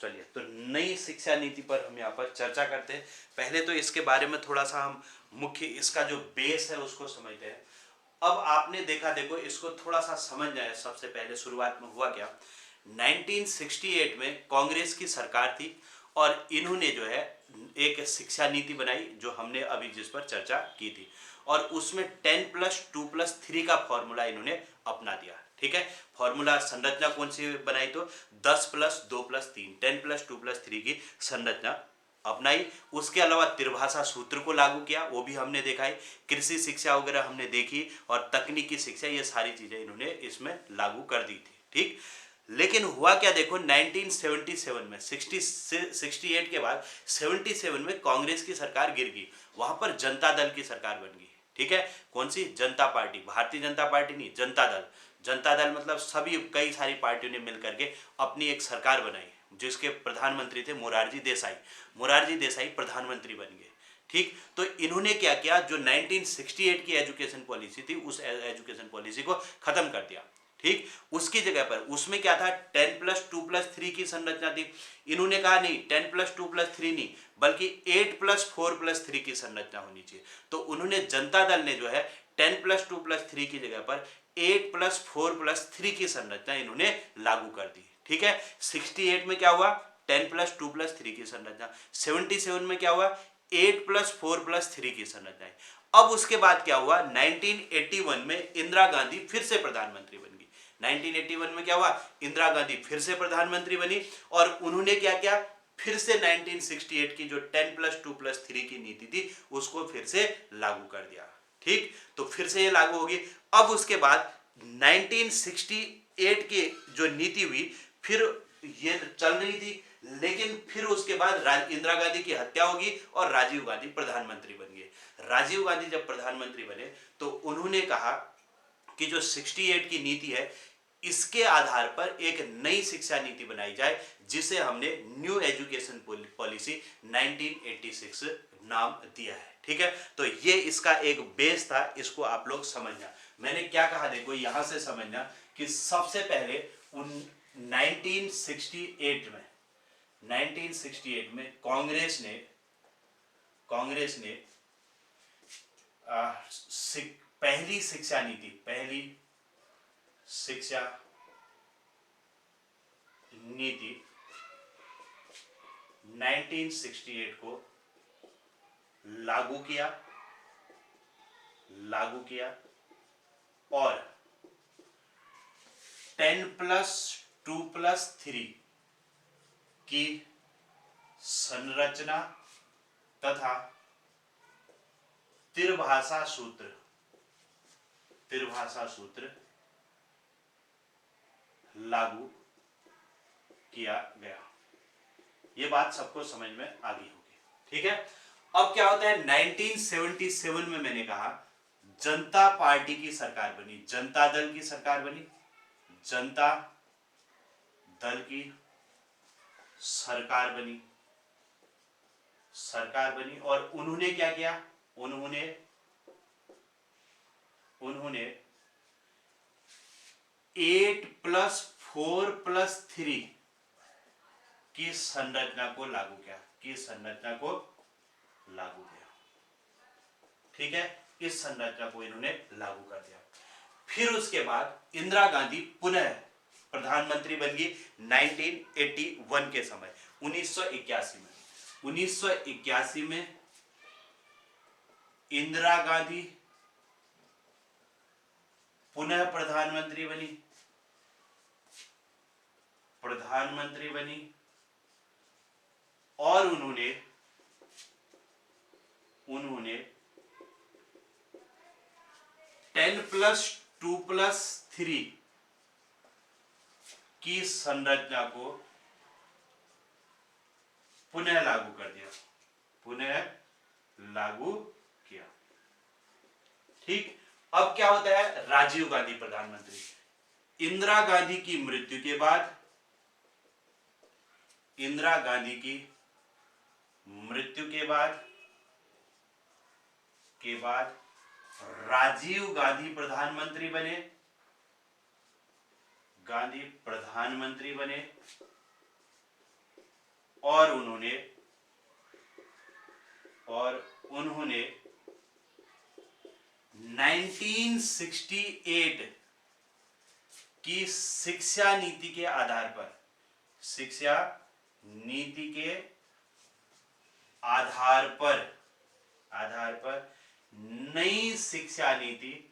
चलिए, तो नई शिक्षा नीति पर हम यहाँ पर चर्चा करते हैं। पहले तो इसके बारे में थोड़ा सा हम मुख्य इसका जो बेस है उसको समझते हैं। अब आपने देखा, देखो इसको थोड़ा सा समझ जाए। सबसे पहले शुरुआत में हुआ क्या, 1968 में कांग्रेस की सरकार थी और इन्होंने जो है एक शिक्षा नीति बनाई जो हमने अभी जिस पर चर्चा की थी, और उसमें 10+2+3 का फॉर्मूला इन्होंने अपना दिया। ठीक है, फॉर्मूला संरचना कौन सी बनाई, तो 10+2+3, 10+2+3 की संरचना अपनाई। उसके अलावा त्रिभाषा सूत्र को लागू किया, वो भी हमने देखा है। कृषि शिक्षा वगैरह हमने देखी, और तकनीकी शिक्षा, ये सारी चीजें इन्होंने इसमें लागू कर दी थी। ठीक, लेकिन हुआ क्या, देखो 1977 में 68 के बाद 77 में कांग्रेस की सरकार गिर गई, वहां पर जनता दल की सरकार बन गई। ठीक है, कौन सी, जनता पार्टी, भारतीय जनता पार्टी नहीं, जनता दल। जनता दल मतलब सभी कई सारी पार्टियों ने मिलकर के अपनी एक सरकार बनाई, जिसके प्रधानमंत्री थे मोरारजी देसाई। मोरारजी देसाई प्रधानमंत्री बन गए। ठीक, तो इन्होंने क्या किया, जो 1968 की एजुकेशन पॉलिसी थी, उस एजुकेशन पॉलिसी को खत्म कर दिया। ठीक, उसकी जगह पर उसमें क्या था, 10+2+3 की संरचना थी। इन्होंने कहा नहीं, 10+2+3 नहीं, बल्कि 8+4+3 की संरचना होनी चाहिए। तो उन्होंने, जनता दल ने जो है 10+2+3 की जगह पर 8+4+3 की संरचना इन्होंने लागू कर दी। ठीक है, 68 में क्या हुआ, 10+2+3 की संरचना। 77 में क्या हुआ, 8+4+3 की संरचना। अब उसके बाद क्या हुआ, 1981 में इंदिरा गांधी फिर से प्रधानमंत्री बन गई। 1981 में क्या हुआ, इंदिरा गांधी फिर से प्रधानमंत्री बनी, और उन्होंने क्या किया, फिर से 1968 की जो 10+2+3 की नीति थी उसको फिर से लागू कर दिया। ठीक, तो फिर से ये लागू होगी। अब उसके बाद 1968 की जो नीति हुई, फिर ये चल रही थी, लेकिन फिर उसके बाद इंदिरा गांधी की हत्या होगी और राजीव गांधी प्रधानमंत्री बन गए। राजीव गांधी जब प्रधानमंत्री बने तो उन्होंने कहा कि जो 68 की नीति है, इसके आधार पर एक नई शिक्षा नीति बनाई जाए, जिसे हमने न्यू एजुकेशन पॉलिसी 1986 नाम दिया है। ठीक है, तो ये इसका एक बेस था, इसको आप लोग समझना। मैंने क्या कहा, देखो यहां से समझना कि सबसे पहले 1968 में कांग्रेस ने पहली शिक्षा नीति 1968 को लागू किया और 10+2+3 की संरचना तथा त्रिभाषा सूत्र लागू किया गया। ये बात सबको समझ में आ गई होगी। ठीक है, अब क्या होता है, 1977 में मैंने कहा जनता पार्टी की सरकार बनी, जनता दल की सरकार बनी, जनता दल की सरकार बनी और उन्होंने क्या किया, उन्होंने 8+4+3 की संरचना को लागू किया, ठीक है, इस संरचना को इन्होंने लागू कर दिया। फिर उसके बाद इंदिरा गांधी पुनः प्रधानमंत्री बन गई 1981 के समय, 1981 में इंदिरा गांधी पुनः प्रधानमंत्री बनी और उन्होंने 10+2+3 की संरचना को पुनः लागू किया। ठीक, अब क्या होता है, राजीव गांधी प्रधानमंत्री। इंदिरा गांधी की मृत्यु के बाद राजीव गांधी प्रधानमंत्री बने और उन्होंने 1968 की शिक्षा नीति के आधार पर नई शिक्षा नीति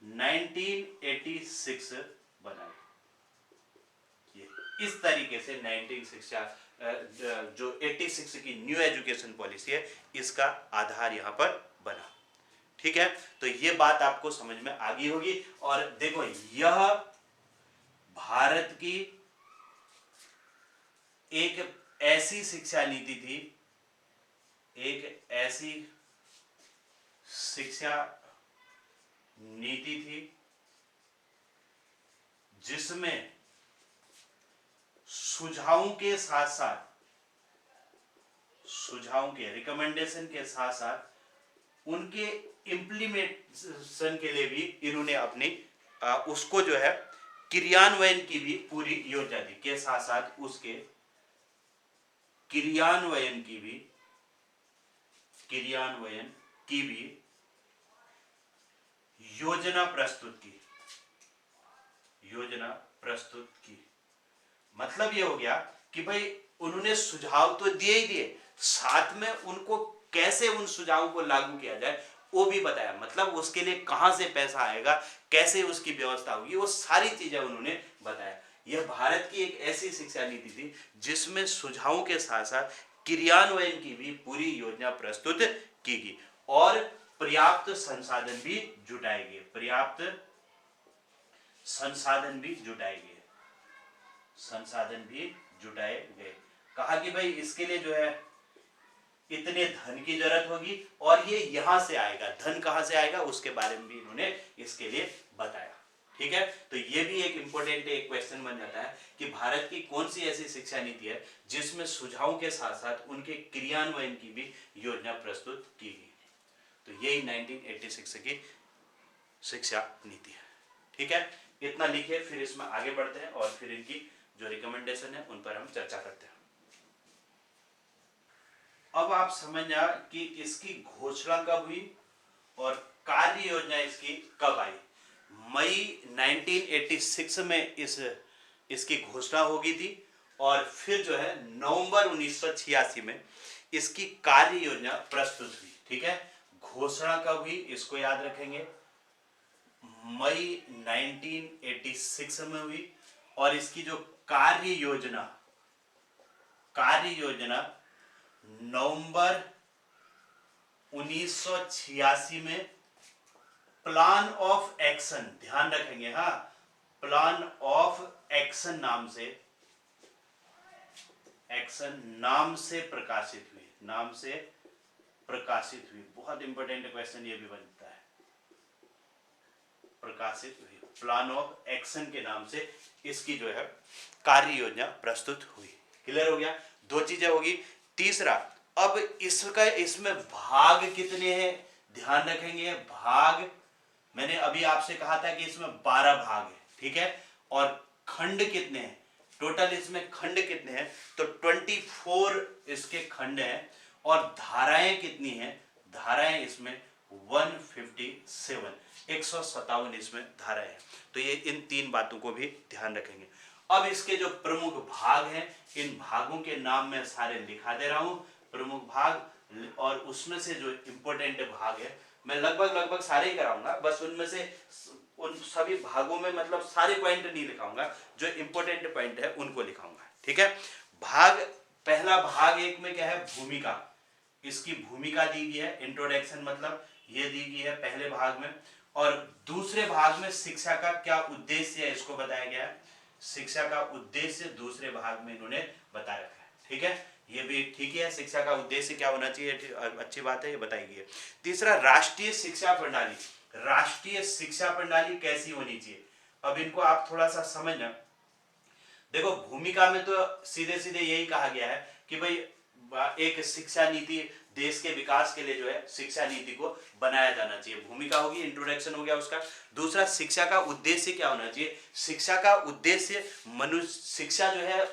1986 बनाई। ये इस तरीके से 19 शिक्षा जो 86 की न्यू एजुकेशन पॉलिसी है, इसका आधार यहां पर बना। ठीक है, तो ये बात आपको समझ में आ गई होगी। और देखो, यह भारत की एक ऐसी शिक्षा नीति थी, एक ऐसी शिक्षा नीति थी जिसमें सुझावों के साथ साथ, सुझावों के रिकमेंडेशन के साथ साथ उनके इम्प्लीमेंटेशन के लिए भी इन्होंने अपनी उसको जो है क्रियान्वयन की भी पूरी योजना दी, के साथ साथ उसके क्रियान्वयन की भी योजना प्रस्तुत की। मतलब ये हो गया कि भाई उन्होंने सुझाव तो दिए ही दिए, साथ में उनको कैसे उन सुझावों को लागू किया जाए वो भी बताया। मतलब उसके लिए कहां से पैसा आएगा, कैसे उसकी व्यवस्था होगी, वो सारी चीजें उन्होंने बताया। यह भारत की एक ऐसी शिक्षा नीति थी जिसमें सुझावों के साथ साथ क्रियान्वयन की भी पूरी योजना प्रस्तुत की गई और पर्याप्त संसाधन भी जुटाए गए। कहा कि भाई इसके लिए जो है इतने धन की जरूरत होगी और ये यहां से आएगा। धन कहां से आएगा उसके बारे में भी इन्होंने इसके लिए बताया। ठीक है, तो ये भी एक इंपॉर्टेंट एक क्वेश्चन बन जाता है कि भारत की कौन सी ऐसी शिक्षा नीति है जिसमें सुझावों के साथ साथ उनके क्रियान्वयन की भी योजना प्रस्तुत की गई। तो यही 1986 की शिक्षा नीति है। ठीक है, इतना लिखिए, फिर इसमें आगे बढ़ते हैं और फिर इनकी जो रिकमेंडेशन है उन पर हम चर्चा करते हैं। अब आप समझना कि इसकी घोषणा कब हुई और कार्य योजना इसकी कब आई। मई 1986 में इसकी घोषणा होगी थी और फिर जो है नवंबर 1986 में इसकी कार्य योजना प्रस्तुत हुई। ठीक है, घोषणा कब हुई इसको याद रखेंगे, मई 1986 में हुई और इसकी जो कार्य योजना नवंबर 1986 में प्लान ऑफ एक्शन, ध्यान रखेंगे, हाँ, प्लान ऑफ एक्शन नाम से प्रकाशित हुई। बहुत इंपॉर्टेंट क्वेश्चन ये भी बनता है, प्रकाशित हुई, प्लान ऑफ एक्शन के नाम से इसकी जो है कार्य योजना प्रस्तुत हुई। क्लियर हो गया, दो चीजें होगी। तीसरा, अब इसमें भाग कितने हैं ध्यान रखेंगे। भाग मैंने अभी आपसे कहा था कि इसमें 12 भाग है। ठीक है, और खंड कितने हैं, टोटल इसमें खंड कितने हैं, तो 24 इसके खंड हैं। और धाराएं कितनी हैं, धाराएं इसमें 157 इसमें धाराएं हैं। तो ये इन तीन बातों को भी ध्यान रखेंगे। अब इसके जो प्रमुख भाग हैं, इन भागों के नाम मैं सारे लिखा दे रहा हूं, प्रमुख भाग, और उसमें से जो इंपॉर्टेंट भाग है मैं लगभग सारे ही कराऊंगा, बस उनमें से उन सभी भागों में मतलब सारे पॉइंट नहीं लिखाऊंगा, जो इंपॉर्टेंट पॉइंट है उनको लिखाऊंगा। ठीक है, पहला भाग एक में क्या है, भूमिका, इसकी भूमिका दी गई है, इंट्रोडक्शन मतलब ये दी गई है पहले भाग में। और दूसरे भाग में शिक्षा का क्या उद्देश्य है इसको बताया गया है, शिक्षा का उद्देश्य दूसरे भाग में इन्होंने बता रखा है। ठीक है, ये भी ठीक है, शिक्षा का उद्देश्य क्या होना चाहिए, अच्छी बात है, ये बताई गई है। तीसरा, राष्ट्रीय शिक्षा प्रणाली कैसी होनी चाहिए। अब इनको आप थोड़ा सा समझना। देखो, भूमिका में तो सीधे सीधे यही कहा गया है कि भाई एक शिक्षा नीति देश के विकास के लिए जो है शिक्षा नीति को बनाया जाना चाहिए। भूमिका होगी, इंट्रोडक्शन हो गया उसका। दूसरा, शिक्षा का उद्देश्य क्या होना चाहिए? शिक्षा का उद्देश्य शिक्षा जो है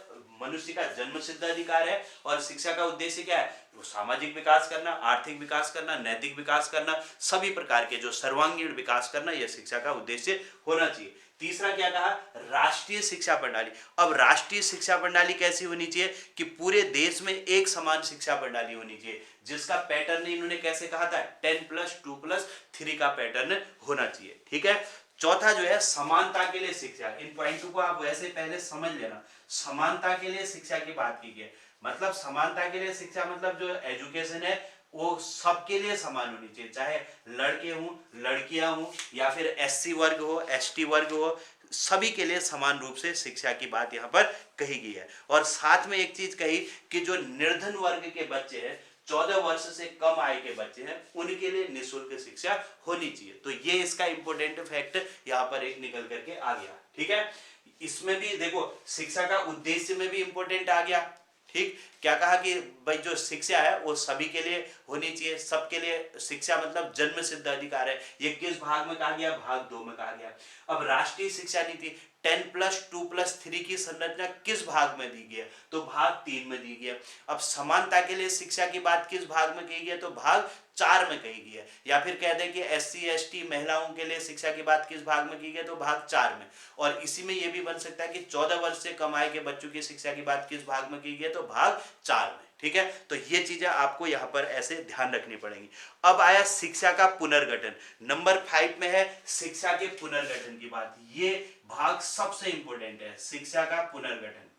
मनुष्य का जन्मसिद्ध अधिकार है, और शिक्षा का उद्देश्य क्या है? वो सामाजिक विकास करना, आर्थिक विकास करना, नैतिक विकास करना, सभी प्रकार के जो सर्वांगीण विकास करना, यह शिक्षा का उद्देश्य होना चाहिए। तीसरा क्या कहा? राष्ट्रीय शिक्षा प्रणाली। अब राष्ट्रीय शिक्षा प्रणाली कैसी होनी चाहिए? कि पूरे देश में एक समान शिक्षा प्रणाली होनी चाहिए, जिसका पैटर्न इन्होंने कैसे कहा था? 10+2+3 का पैटर्न होना चाहिए। ठीक है। चौथा जो है समानता के लिए शिक्षा। इन पॉइंटों को आप वैसे पहले समझ लेना। समानता के लिए शिक्षा की बात की गई, मतलब समानता के लिए शिक्षा मतलब जो एजुकेशन है वो सबके लिए समान होनी चाहिए, चाहे लड़के हों, लड़कियां हों, या फिर एससी वर्ग हो, एसटी वर्ग हो, सभी के लिए समान रूप से शिक्षा की बात यहाँ पर कही गई है। और साथ में एक चीज कही कि जो निर्धन वर्ग के बच्चे हैं, 14 वर्ष से कम आय के बच्चे हैं, उनके लिए निःशुल्क शिक्षा होनी चाहिए। तो ये इसका इंपॉर्टेंट फैक्ट यहाँ पर एक निकल करके आ गया। ठीक है। इसमें भी देखो शिक्षा का उद्देश्य में भी इंपॉर्टेंट आ गया। ठीक, क्या कहा कि भाई जो शिक्षा है वो सभी के लिए होनी चाहिए, सबके लिए शिक्षा मतलब जन्म सिद्ध अधिकार है। ये किस भाग में कहा गया? भाग 2 में कहा गया। अब राष्ट्रीय शिक्षा नीति 10+2+3 की संरचना किस भाग में दी गई है? तो भाग 3 में दी गई है। अब समानता के लिए शिक्षा की बात किस भाग में की गई है? तो भाग 4 में कही गई है। या फिर कह दें कि एससी एसटी महिलाओं के लिए शिक्षा की बात किस भाग में की गई है? तो भाग 4 में। और इसी में यह भी बन सकता है कि 14 वर्ष से कम आय के बच्चों की शिक्षा की बात किस भाग में की गई है? तो भाग 4 में। ठीक है। तो ये चीजें आपको यहाँ पर ऐसे ध्यान रखनी पड़ेंगी। अब आया शिक्षा का पुनर्गठन। नंबर 5 में है शिक्षा के पुनर्गठन की बात। ये भाग सबसे इंपॉर्टेंट है, शिक्षा का पुनर्गठन।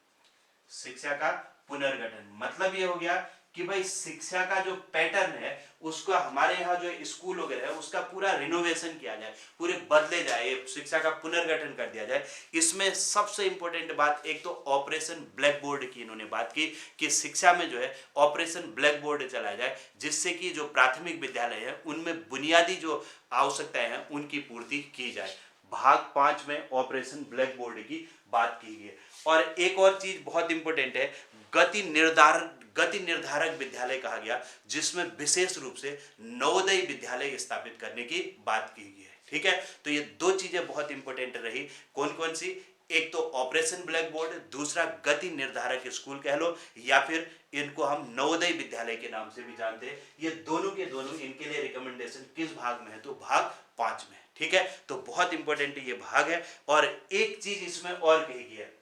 शिक्षा का पुनर्गठन मतलब ये हो गया कि भाई शिक्षा का जो पैटर्न है उसको हमारे यहाँ जो स्कूल वगैरह है उसका पूरा रिनोवेशन किया जाए, पूरे बदले जाए, शिक्षा का पुनर्गठन कर दिया जाए। इसमें सबसे इंपॉर्टेंट बात एक तो ऑपरेशन ब्लैक बोर्ड की इन्होंने बात की कि शिक्षा में जो है ऑपरेशन ब्लैक बोर्ड चलाया जाए, जिससे कि जो प्राथमिक विद्यालय है उनमें बुनियादी जो आवश्यकताएं हैं उनकी पूर्ति की जाए। भाग 5 में ऑपरेशन ब्लैक बोर्ड की बात की गई है। और एक और चीज बहुत इंपॉर्टेंट है, गति निर्धारक विद्यालय कहा गया, जिसमें विशेष रूप से नवोदय विद्यालय स्थापित करने की बात की गई है। ठीक है। तो ये दो चीजें बहुत इंपॉर्टेंट रही। कौन कौन सी? एक तो ऑपरेशन ब्लैक बोर्ड, दूसरा गति निर्धारक स्कूल कह लो, या फिर इनको हम नवोदय विद्यालय के नाम से भी जानते हैं। ये दोनों के दोनों इनके लिए रिकमेंडेशन किस भाग में है? तो भाग 5 में। ठीक है। तो बहुत इंपॉर्टेंट ये भाग है। और एक चीज इसमें और कही गई है,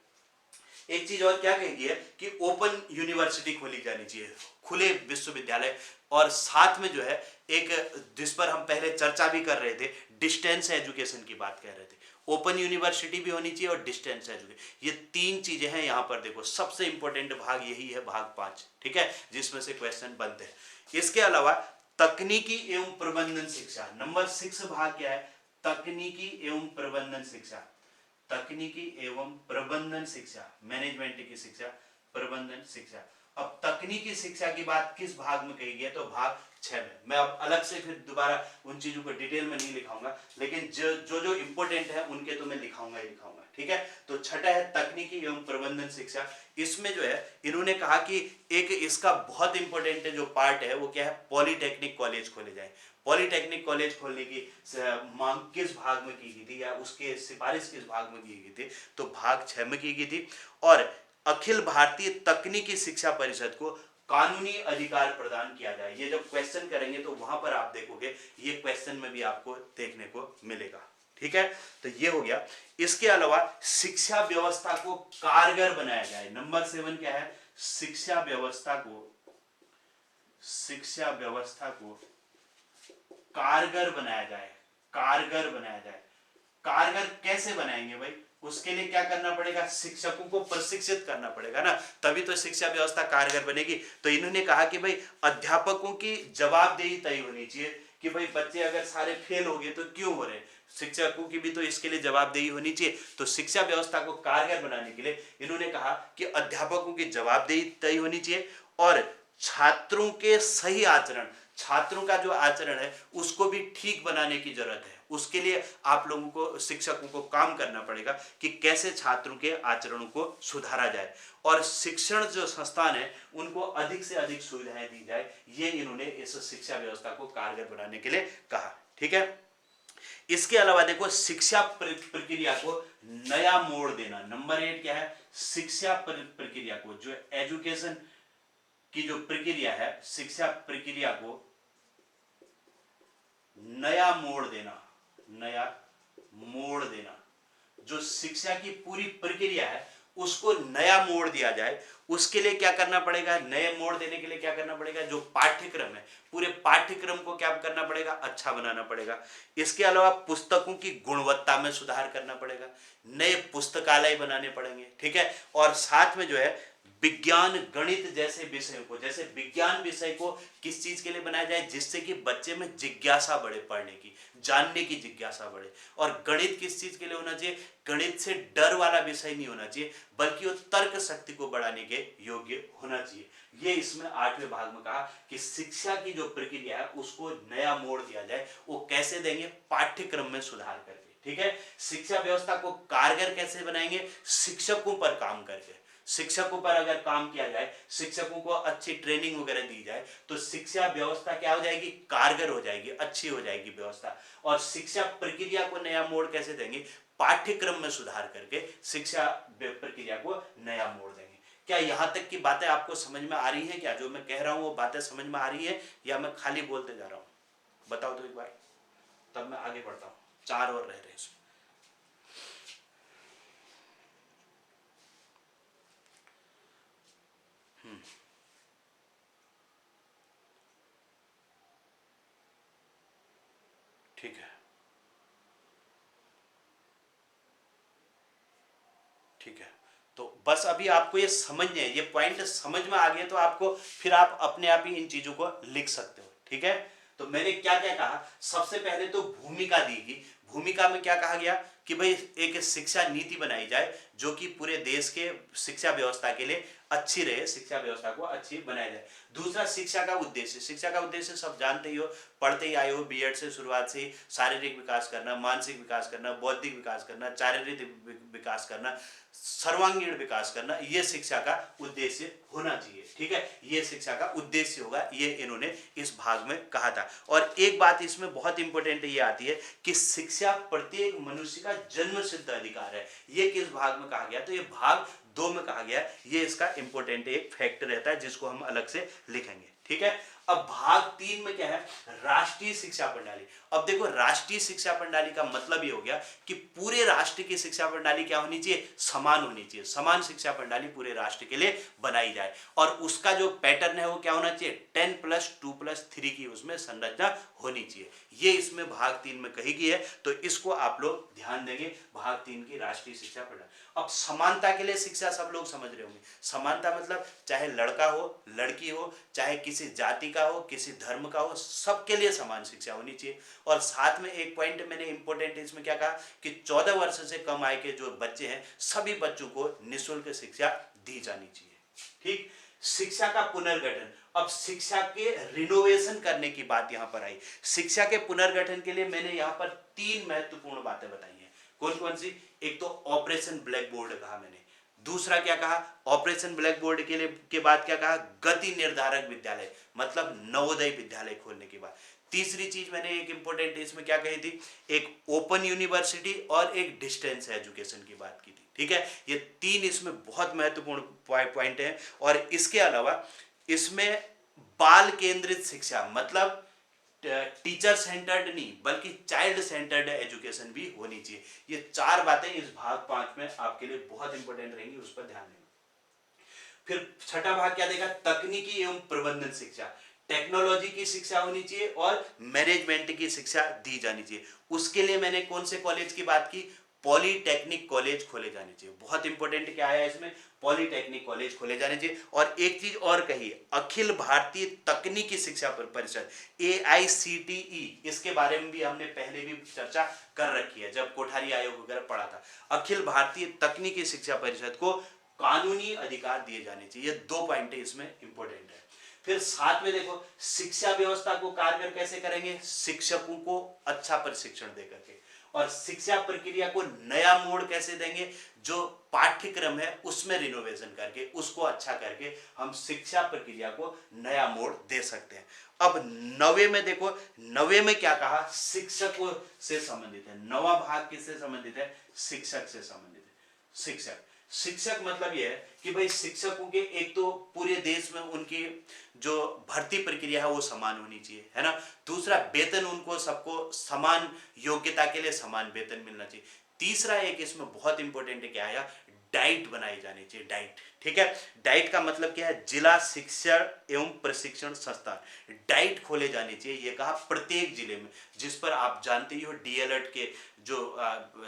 एक चीज और क्या कही गई है कि ओपन यूनिवर्सिटी खोली जानी चाहिए, खुले विश्वविद्यालय। और साथ में जो है एक जिस पर हम पहले चर्चा भी कर रहे थे, डिस्टेंस एजुकेशन की बात कर रहे थे। ओपन यूनिवर्सिटी भी होनी चाहिए और डिस्टेंस एजुकेशन, ये 3 चीजें हैं। यहां पर देखो सबसे इंपॉर्टेंट भाग यही है, भाग 5। ठीक है, जिसमें से क्वेश्चन बनते हैं। इसके अलावा तकनीकी एवं प्रबंधन शिक्षा, नंबर 6 भाग क्या है? तकनीकी एवं प्रबंधन शिक्षा। तकनीकी एवं प्रबंधन शिक्षा, मैनेजमेंट की शिक्षा, प्रबंधन शिक्षा। अब तकनीकी शिक्षा की बात किस भाग में कही गई है? तो भाग 6 में। मैं अब अलग से फिर दोबारा उन चीजों को डिटेल में नहीं लिखाऊंगा, लेकिन जो इंपॉर्टेंट है उनके तो मैं लिखाऊंगा ही लिखाऊंगा। ठीक है। तो छठा है तकनीकी एवं प्रबंधन शिक्षा। इसमें जो है इन्होंने कहा कि एक इसका बहुत इंपॉर्टेंट जो पार्ट है वो क्या है? पॉलिटेक्निक कॉलेज खोले जाए। पॉलिटेक्निक कॉलेज खोलने की मांग किस भाग में की गई थी, या उसके सिफारिश किस भाग में की गई थी? तो भाग 6 में की गई थी। और अखिल भारतीय तकनीकी शिक्षा परिषद को कानूनी अधिकार प्रदान किया जाए। ये जब क्वेश्चन करेंगे तो वहां पर आप देखोगे ये क्वेश्चन में भी आपको देखने को मिलेगा। ठीक है। तो ये हो गया। इसके अलावा शिक्षा व्यवस्था को कारगर बनाया जाए। नंबर 7 क्या है? शिक्षा व्यवस्था को कारगर बनाया जाए। कारगर बनाया जाए। कारगर कैसे बनाएंगे भाई? उसके लिए क्या करना पड़ेगा? शिक्षकों को प्रशिक्षित करना पड़ेगा ना, तभी तो शिक्षा व्यवस्था कारगर बनेगी। तो इन्होंने कहा कि भाई अध्यापकों की जवाबदेही तय होनी चाहिए कि भाई बच्चे अगर सारे फेल हो गए तो क्यों हो रहे हैं, शिक्षकों की भी तो इसके लिए जवाबदेही होनी चाहिए। तो शिक्षा व्यवस्था को कारगर बनाने के लिए इन्होंने कहा कि अध्यापकों की जवाबदेही तय होनी चाहिए, और छात्रों के सही आचरण, छात्रों का जो आचरण है उसको भी ठीक बनाने की जरूरत है। उसके लिए आप लोगों को, शिक्षकों को काम करना पड़ेगा कि कैसे छात्रों के आचरणों को सुधारा जाए और शिक्षण जो संस्थान है उनको अधिक से अधिक सुविधाएं दी जाए। ये इन्होंने इस शिक्षा व्यवस्था को कारगर बनाने के लिए कहा। ठीक है, इसके अलावा देखो शिक्षा प्रक्रिया को नया मोड़ देना। नंबर 8 क्या है? शिक्षा प्रक्रिया को, जो एजुकेशन की जो प्रक्रिया है, शिक्षा प्रक्रिया को नया मोड़ देना। नया मोड़ देना, जो शिक्षा की पूरी प्रक्रिया है उसको नया मोड़ दिया जाए। उसके लिए क्या करना पड़ेगा? नए मोड़ देने के लिए क्या करना पड़ेगा? जो पाठ्यक्रम है, पूरे पाठ्यक्रम को क्या करना पड़ेगा? अच्छा बनाना पड़ेगा। इसके अलावा पुस्तकों की गुणवत्ता में सुधार करना पड़ेगा, नए पुस्तकालय बनाने पड़ेंगे। ठीक है, और साथ में जो है विज्ञान गणित जैसे विषयों को, जैसे विज्ञान विषय को किस चीज के लिए बनाया जाए? जिससे कि बच्चे में जिज्ञासा बढ़े, पढ़ने की, जानने की जिज्ञासा बढ़े। और गणित किस चीज के लिए होना चाहिए? गणित से डर वाला विषय नहीं होना चाहिए, बल्कि वो तर्क शक्ति को बढ़ाने के योग्य होना चाहिए। ये इसमें 8वें भाग में कहा कि शिक्षा की जो प्रक्रिया है उसको नया मोड़ दिया जाए। वो कैसे देंगे? पाठ्यक्रम में सुधार करके। ठीक है, शिक्षा व्यवस्था को कारगर कैसे बनाएंगे? शिक्षकों पर काम करके। शिक्षकों पर अगर काम किया जाए, शिक्षकों को अच्छी ट्रेनिंग वगैरह दी जाए, तो शिक्षा व्यवस्था क्या हो जाएगी? कारगर हो जाएगी, अच्छी हो जाएगी व्यवस्था। और शिक्षा प्रक्रिया को नया मोड़ कैसे देंगे? पाठ्यक्रम में सुधार करके शिक्षा प्रक्रिया को नया मोड़ देंगे। क्या यहां तक की बातें आपको समझ में आ रही है? क्या जो मैं कह रहा हूं वो बातें समझ में आ रही है या मैं खाली बोलते जा रहा हूं? बताओ तो एक बार, तब मैं आगे बढ़ता हूं। 4 और रह रहे हैं। ठीक है, ठीक है, तो बस अभी आपको ये समझने, ये पॉइंट समझ में आ गए तो आपको फिर आप अपने आप ही इन चीजों को लिख सकते हो। ठीक है, तो मैंने क्या क्या कहा? सबसे पहले तो भूमिका दी गई। भूमिका में क्या कहा गया कि भाई एक शिक्षा नीति बनाई जाए जो कि पूरे देश के शिक्षा व्यवस्था के लिए अच्छी रहे, शिक्षा व्यवस्था को अच्छी बनाया जाए। दूसरा, शिक्षा का उद्देश्य। शिक्षा का उद्देश्य सब जानते ही हो, पढ़ते ही आए हो, बीएड से शुरुआत से ही शारीरिक विकास करना, मानसिक विकास करना, बौद्धिक विकास करना, शारीरिक विकास करना, सर्वांगीण विकास करना, ये शिक्षा का उद्देश्य होना चाहिए। ठीक है, ये शिक्षा का उद्देश्य होगा, ये इन्होंने इस भाग में कहा था। और एक बात इसमें बहुत इंपॉर्टेंट ये आती है कि शिक्षा प्रत्येक मनुष्य का जन्म सिद्ध अधिकार है। ये किस भाग में कहा गया? तो ये भाग 2 में कहा गया। ये इसका इंपॉर्टेंट एक फैक्टर रहता है जिसको हम अलग से लिखेंगे। ठीक है, अब भाग 3 में क्या है? राष्ट्रीय शिक्षा प्रणाली। अब देखो, राष्ट्रीय शिक्षा प्रणाली का मतलब ये हो गया कि पूरे राष्ट्र की शिक्षा प्रणाली क्या होनी चाहिए? समान होनी चाहिए। समान शिक्षा प्रणाली पूरे राष्ट्र के लिए बनाई जाए और उसका जो पैटर्न है वो क्या होना चाहिए? 10+2+3 की उसमें संरचना होनी चाहिए। ये इसमें भाग 3 में कही गई है, तो इसको आप लोग ध्यान देंगे। भाग 3 की राष्ट्रीय शिक्षा प्रणाली। अब समानता के लिए शिक्षा सब लोग समझ रहे होंगे। समानता मतलब चाहे लड़का हो, लड़की हो, चाहे किसी जाति का हो, किसी धर्म का हो, सबके लिए समान शिक्षा होनी चाहिए। और साथ में एक पॉइंट मैंने इंपॉर्टेंट इसमें क्या कहा कि 14 वर्ष से कम आयु के जो बच्चे हैं, सभी बच्चों को निःशुल्क शिक्षा दी जानी चाहिए। ठीक, शिक्षा का पुनर्गठन। अब शिक्षा के रिनोवेशन करने की बात यहां पर आई। शिक्षा के पुनर्गठन के लिए मैंने यहां पर 3 महत्वपूर्ण बातें बताई हैं। कौन कौन सी? एक तो ऑपरेशन ब्लैक बोर्ड कहा मैंने। दूसरा क्या कहा? ऑपरेशन ब्लैक बोर्ड के लिए के बाद क्या कहा? गति निर्धारक विद्यालय, मतलब नवोदय विद्यालय खोलने के बाद। तीसरी चीज मैंने एक इंपॉर्टेंट इसमें क्या कही थी? एक ओपन यूनिवर्सिटी और एक डिस्टेंस एजुकेशन की बात की थी। ठीक है, ये 3 इसमें बहुत महत्वपूर्ण पॉइंट है। और इसके अलावा इसमें बाल केंद्रित शिक्षा, मतलब टीचर सेंटर्ड नहीं बल्कि चाइल्ड सेंटर्ड एजुकेशन भी होनी चाहिए। ये 4 बातें इस भाग 5 में आपके लिए बहुत इंपॉर्टेंट रहेंगी, उस पर ध्यान देना। फिर छठा भाग क्या देगा? तकनीकी एवं प्रबंधन शिक्षा। टेक्नोलॉजी की शिक्षा होनी चाहिए और मैनेजमेंट की शिक्षा दी जानी चाहिए। उसके लिए मैंने कौन से कॉलेज की बात की? पॉलीटेक्निक कॉलेज खोले जाने चाहिए। बहुत इंपॉर्टेंट क्या आया इसमें? पॉलीटेक्निक कॉलेज खोले जाने चाहिए। और एक चीज और कही, अखिल भारतीय तकनीकी शिक्षा परिषद, AICTE, इसके बारे में भी हमने पहले भी चर्चा कर रखी है जब कोठारी आयोग वगैरह पढ़ा था। अखिल भारतीय तकनीकी शिक्षा परिषद को कानूनी अधिकार दिए जाने चाहिए। 2 पॉइंट इसमें इंपॉर्टेंट है। फिर साथ में देखो शिक्षा व्यवस्था को कारगर कैसे करेंगे, शिक्षकों को अच्छा प्रशिक्षण दे करके, और शिक्षा प्रक्रिया को नया मोड़ कैसे देंगे, जो पाठ्यक्रम है उसमें रिनोवेशन करके, उसको अच्छा करके हम शिक्षा प्रक्रिया को नया मोड़ दे सकते हैं। अब 90 में देखो, 90 में क्या कहा, शिक्षकों से संबंधित है। 9वां भाग किससे संबंधित है, शिक्षक से संबंधित है। शिक्षक, शिक्षक मतलब यह है कि भाई शिक्षकों के एक तो पूरे देश में उनकी जो भर्ती प्रक्रिया है वो समान होनी चाहिए, है ना। दूसरा, वेतन उनको सबको समान योग्यता के लिए समान वेतन मिलना चाहिए। तीसरा एक इसमें बहुत इंपॉर्टेंट है, क्या आया, डाइट बनाई जानी चाहिए, डाइट, ठीक है। डाइट का मतलब क्या है, जिला शिक्षण एवं प्रशिक्षण संस्थान, डाइट खोले जाने चाहिए, ये कहा प्रत्येक जिले में, जिस पर आप जानते ही हो डीएलएड के जो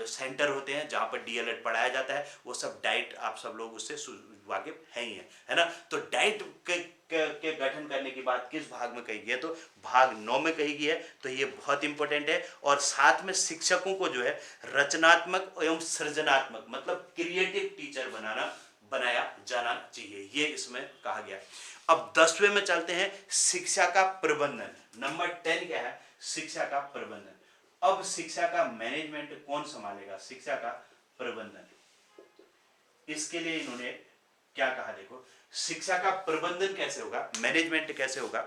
सेंटर होते हैं जहां पर डीएलएड पढ़ाया जाता है, वो सब डाइट, आप सब लोग उससे वाकिफ है ही है ना। तो डाइट के गठन करने की बात किस भाग में कही गई है, तो भाग 9 में कही गई है। तो ये बहुत इंपॉर्टेंट है। और साथ में शिक्षकों को जो है रचनात्मक एवं सृजनात्मक मतलब क्रिएटिव टीचर बनाया जाना चाहिए, ये इसमें कहा गया। अब 10वें में चलते हैं, शिक्षा का प्रबंधन। नंबर 10 क्या है, शिक्षा का प्रबंधन। अब शिक्षा का मैनेजमेंट कौन संभालेगा, शिक्षा का प्रबंधन। इसके लिए इन्होंने क्या कहा, देखो शिक्षा का प्रबंधन कैसे होगा, मैनेजमेंट कैसे होगा।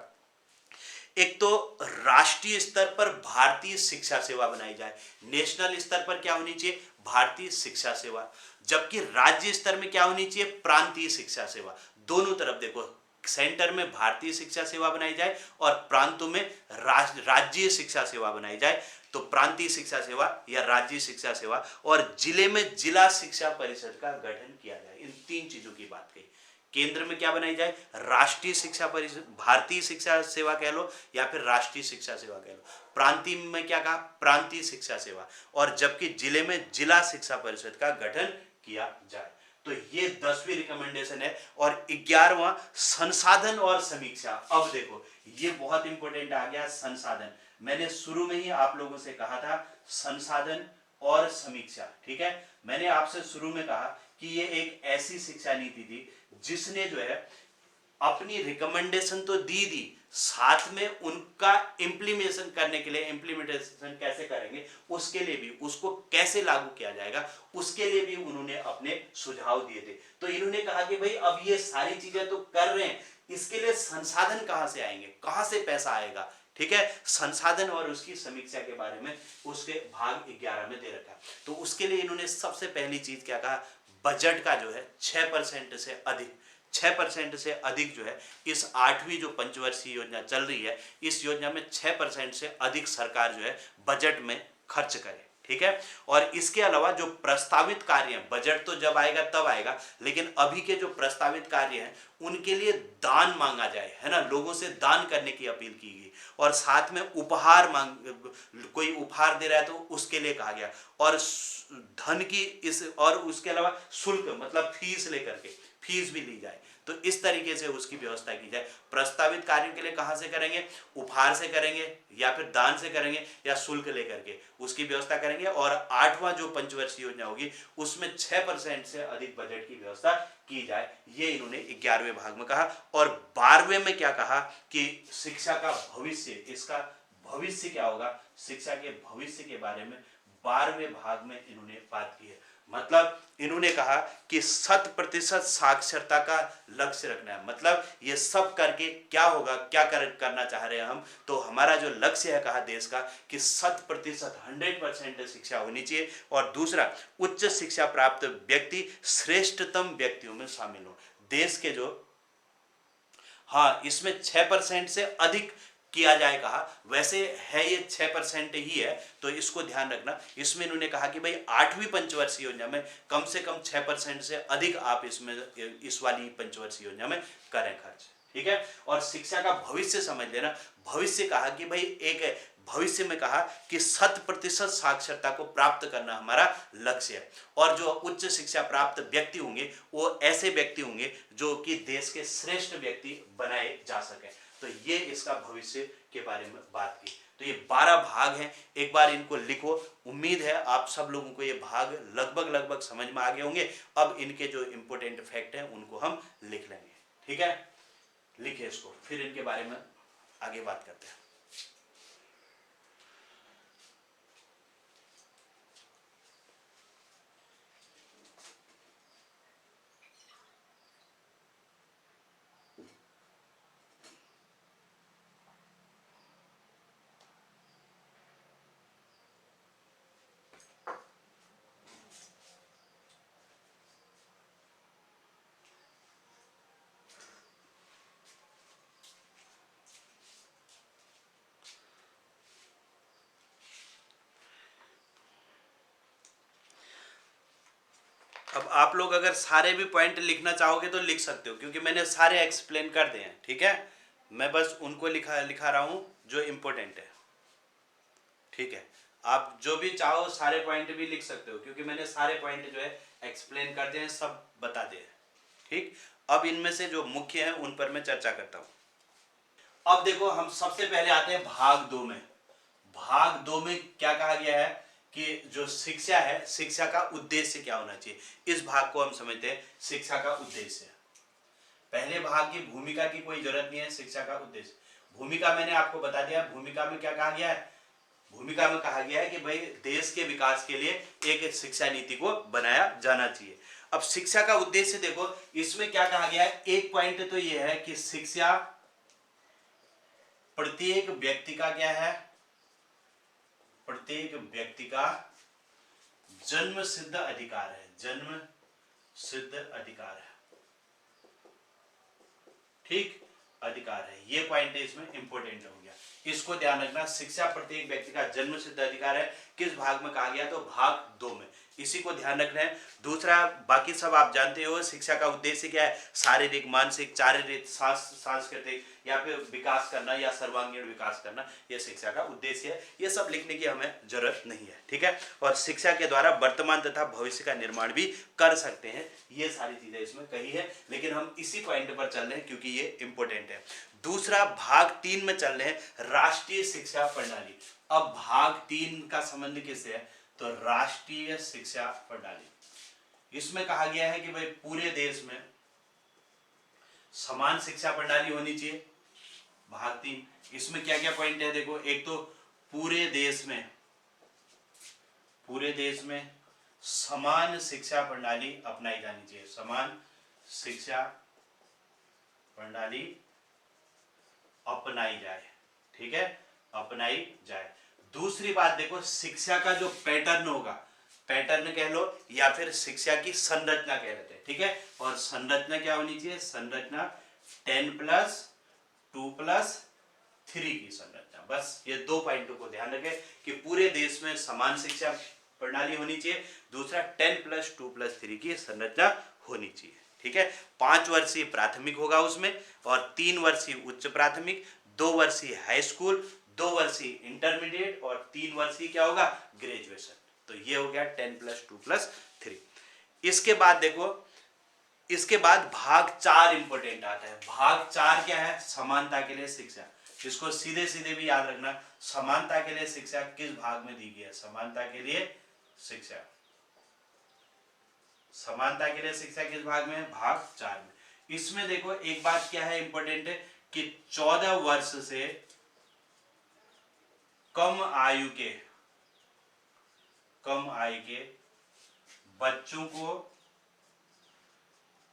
एक तो राष्ट्रीय स्तर पर भारतीय शिक्षा सेवा बनाई जाए, नेशनल स्तर पर क्या होनी चाहिए, भारतीय शिक्षा सेवा, जबकि राज्य स्तर में क्या होनी चाहिए, प्रांतीय शिक्षा सेवा। दोनों तरफ देखो, सेंटर में भारतीय शिक्षा सेवा बनाई जाए और प्रांतों में राज्य शिक्षा सेवा बनाई जाए, तो प्रांतीय शिक्षा सेवा या राज्य शिक्षा सेवा, और जिले में जिला शिक्षा परिषद का गठन किया जाए। इन तीन चीजों की बात कही। केंद्र में क्या बनाई जाए, राष्ट्रीय शिक्षा परिषद, भारतीय शिक्षा सेवा कह लो या फिर राष्ट्रीय शिक्षा सेवा कह लो। प्रांतीय में क्या कहा, प्रांतीय शिक्षा सेवा, और जबकि जिले में जिला शिक्षा परिषद का गठन किया जाए। तो ये 10वीं रिकमेंडेशन है। और 11वां, संसाधन और समीक्षा। अब देखो ये बहुत इंपॉर्टेंट आ गया, संसाधन। मैंने शुरू में ही आप लोगों से कहा था संसाधन और समीक्षा, ठीक है। मैंने आपसे शुरू में कहा कि ये एक ऐसी शिक्षा नीति थी जिसने जो है अपनी रिकमेंडेशन तो दी, साथ में उनका इम्प्लीमेशन करने के लिए, इम्प्लीमेंटेशन कैसे करेंगे उसके लिए भी, उसको कैसे लागू किया जाएगा उसके लिए भी उन्होंने अपने सुझाव दिए थे। तो इन्होंने कहा कि भाई अब ये सारी चीजें तो कर रहे हैं, इसके लिए संसाधन कहां से आएंगे, कहां से पैसा आएगा, ठीक है। संसाधन और उसकी समीक्षा के बारे में उसके भाग 11 में दे रखा है। तो उसके लिए इन्होंने सबसे पहली चीज क्या कहा, बजट का जो है 6% से अधिक, 6% से अधिक जो है इस 8वीं जो पंचवर्षीय योजना चल रही है, इस योजना में 6% से अधिक सरकार जो है बजट में खर्च करे, ठीक है। और इसके अलावा जो प्रस्तावित कार्य हैं, बजट तो जब आएगा तब आएगा, लेकिन अभी के जो प्रस्तावित कार्य हैं उनके लिए दान मांगा जाए, है ना, लोगों से दान करने की अपील की गई। और साथ में उपहार कोई उपहार दे रहा है तो उसके लिए कहा गया, और धन की इस, और उसके अलावा शुल्क मतलब फीस लेकर के, फीस भी ली जाए। तो इस तरीके से उसकी व्यवस्था की जाए। प्रस्तावित कार्यों के लिए कहां से करेंगे, उपहार से करेंगे या फिर दान से करेंगे या शुल्क लेकर के उसकी व्यवस्था करेंगे। और 8वां जो पंचवर्षीय योजना होगी उसमें 6% से अधिक बजट की व्यवस्था की जाए, ये इन्होंने 11वें भाग में कहा। और 12वें में क्या कहा कि शिक्षा का भविष्य, इसका भविष्य क्या होगा, शिक्षा के भविष्य के बारे में 12वें भाग में इन्होंने बात की है। मतलब इन्होंने कहा कि 100% साक्षरता का लक्ष्य रखना है। मतलब ये सब करके क्या होगा, क्या करना चाह रहे हैं हम, तो हमारा जो लक्ष्य है कहा देश का कि 100% शिक्षा होनी चाहिए। और दूसरा, उच्च शिक्षा प्राप्त व्यक्ति श्रेष्ठतम व्यक्तियों में शामिल हो। देश के जो, हाँ इसमें 6% से अधिक किया जाए कहा, वैसे है ये 6% ही है, तो इसको ध्यान रखना। इसमें इन्होंने कहा कि भाई 8वीं पंचवर्षीय योजना में कम से कम 6% से अधिक आप इसमें, इस वाली पंचवर्षीय योजना में करें खर्च, ठीक है। और शिक्षा का भविष्य समझ लेना। भविष्य कहा कि भाई एक भविष्य में कहा कि 100% साक्षरता को प्राप्त करना हमारा लक्ष्य है। और जो उच्च शिक्षा प्राप्त व्यक्ति होंगे वो ऐसे व्यक्ति होंगे जो कि देश के श्रेष्ठ व्यक्ति बनाए जा सके। तो ये इसका भविष्य के बारे में बात की। तो ये 12 भाग हैं, एक बार इनको लिखो। उम्मीद है आप सब लोगों को ये भाग लगभग समझ में आ गए होंगे। अब इनके जो इंपॉर्टेंट फैक्ट हैं उनको हम लिख लेंगे, ठीक है। लिखे इसको, फिर इनके बारे में आगे बात करते हैं। अब आप लोग अगर सारे भी पॉइंट लिखना चाहोगे तो लिख सकते हो, क्योंकि मैंने सारे एक्सप्लेन कर दिए हैं, ठीक है। मैं बस उनको लिखा लिखा रहा हूं जो इम्पोर्टेंट है, ठीक है। आप जो भी चाहो सारे पॉइंट भी लिख सकते हो, क्योंकि मैंने सारे पॉइंट जो है एक्सप्लेन कर दिए हैं, सब बता दिए हैं, ठीक। अब इनमें से जो मुख्य है उन पर मैं चर्चा करता हूं। अब देखो, हम सबसे पहले आते हैं भाग 2 में। भाग 2 में क्या कहा गया है कि जो शिक्षा है, शिक्षा का उद्देश्य क्या होना चाहिए, इस भाग को हम समझते हैं शिक्षा का उद्देश्य। पहले भाग की भूमिका की कोई जरूरत नहीं है, शिक्षा का उद्देश्य। भूमिका मैंने आपको बता दिया। भूमिका में क्या कहा गया है, भूमिका में कहा गया है कि भाई देश के विकास के लिए एक शिक्षा नीति को बनाया जाना चाहिए। अब शिक्षा का उद्देश्य देखो, इसमें क्या कहा गया है, एक पॉइंट तो यह है कि शिक्षा प्रत्येक व्यक्ति का क्या है, प्रत्येक व्यक्ति का जन्म सिद्ध अधिकार है, जन्म सिद्ध अधिकार है, ठीक, अधिकार है। ये पॉइंट इसमें इंपॉर्टेंट हो गया, इसको ध्यान रखना। शिक्षा प्रत्येक व्यक्ति का जन्म सिद्ध अधिकार है, किस भाग में कहा गया, तो भाग 2 में, इसी को ध्यान रखना है। दूसरा, बाकी सब आप जानते हो शिक्षा का उद्देश्य क्या है, शारीरिक, मानसिक, चारित्रिक, सांस्कृतिक या फिर विकास करना या सर्वांगीण विकास करना, यह शिक्षा का उद्देश्य है। ये सब लिखने की हमें जरूरत नहीं है, ठीक है। और शिक्षा के द्वारा वर्तमान तथा भविष्य का निर्माण भी कर सकते हैं, ये सारी चीजें इसमें कही है, लेकिन हम इसी पॉइंट पर चल रहे हैं क्योंकि ये इंपॉर्टेंट है। दूसरा, भाग 3 में चल रहे हैं, राष्ट्रीय शिक्षा प्रणाली। अब भाग 3 का संबंध किससे है, तो राष्ट्रीय शिक्षा प्रणाली। इसमें कहा गया है कि भाई पूरे देश में समान शिक्षा प्रणाली होनी चाहिए, भाग 3। इसमें क्या क्या पॉइंट है देखो, एक तो पूरे देश में, पूरे देश में समान शिक्षा प्रणाली अपनाई जानी चाहिए, समान शिक्षा प्रणाली अपनाई जाए, ठीक है, अपनाई जाए। दूसरी बात देखो, शिक्षा का जो पैटर्न होगा, पैटर्न कह लो या फिर शिक्षा की संरचना कह लेते हैं, ठीक है। और संरचना क्या होनी चाहिए, संरचना 10+2+3 की संरचना। बस ये 2 पॉइंटों को ध्यान रखें कि पूरे देश में समान शिक्षा प्रणाली होनी चाहिए। दूसरा, 10+2+3 की संरचना होनी चाहिए, ठीक है। 5 वर्षीय प्राथमिक होगा उसमें, और 3 वर्षीय उच्च प्राथमिक, 2 वर्षीय हाई स्कूल, 2 वर्षीय इंटरमीडिएट और 3 वर्षीय क्या होगा, ग्रेजुएशन। तो ये हो गया 10+2+3। इसके बाद देखो, इसके बाद भाग 4 इंपोर्टेंट आता है। भाग 4 क्या है, समानता के लिए शिक्षा। इसको सीधे सीधे भी याद रखना, समानता के लिए शिक्षा किस भाग में दी गई है, समानता के लिए शिक्षा, समानता के लिए शिक्षा किस भाग में है, भाग 4 में। इसमें देखो एक बात क्या है इंपॉर्टेंट है कि 14 वर्ष से कम आयु के, कम आयु के बच्चों को